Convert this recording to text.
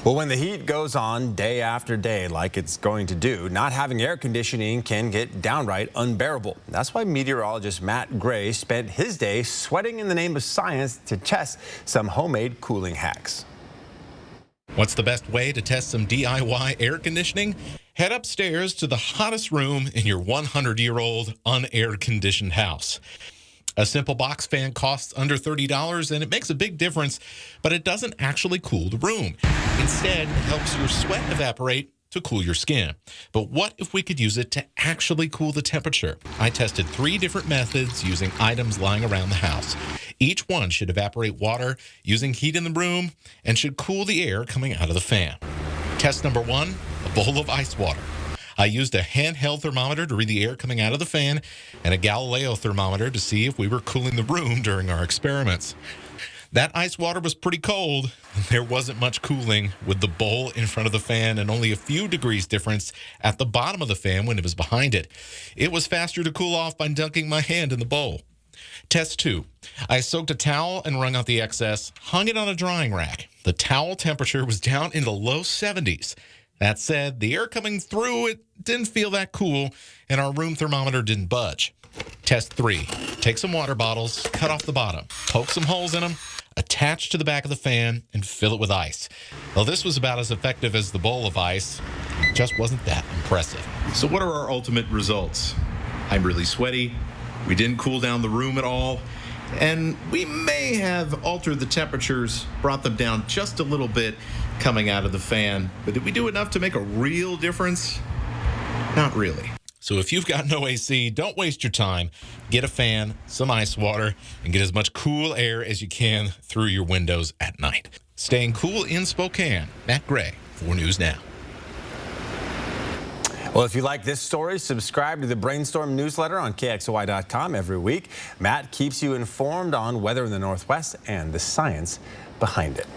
Well, when the heat goes on day after day like it's going to do, not having air conditioning can get downright unbearable. That's why meteorologist Matt Gray spent his day sweating in the name of science to test some homemade cooling hacks. What's the best way to test some DIY air conditioning? Head upstairs to the hottest room in your 100-year-old unair conditioned house. A simple box fan costs under $30 and it makes a big difference, but it doesn't actually cool the room. Instead, it helps your sweat evaporate to cool your skin. But what if we could use it to actually cool the temperature? I tested 3 different methods using items lying around the house. Each one should evaporate water using heat in the room and should cool the air coming out of the fan. Test number 1, a bowl of ice water. I used a handheld thermometer to read the air coming out of the fan and a Galileo thermometer to see if we were cooling the room during our experiments. That ice water was pretty cold. There wasn't much cooling with the bowl in front of the fan and only a few degrees difference at the bottom of the fan when it was behind it. It was faster to cool off by dunking my hand in the bowl. Test 2. I soaked a towel and wrung out the excess, hung it on a drying rack. The towel temperature was down in the low 70s. That said, the air coming through it didn't feel that cool, and our room thermometer didn't budge. Test 3. Take some water bottles, cut off the bottom, poke some holes in them, attach to the back of the fan, and fill it with ice. Well, this was about as effective as the bowl of ice. It just wasn't that impressive. So what are our ultimate results? I'm really sweaty. We didn't cool down the room at all. And we may have altered the temperatures, brought them down just a little bit coming out of the fan. But did we do enough to make a real difference? Not really. So if you've got no AC, don't waste your time. Get a fan, some ice water, and get as much cool air as you can through your windows at night. Staying cool in Spokane, Matt Gray, 4 News Now. Well, if you like this story, subscribe to the Brainstorm newsletter on KXOY.com every week. Matt keeps you informed on weather in the Northwest and the science behind it.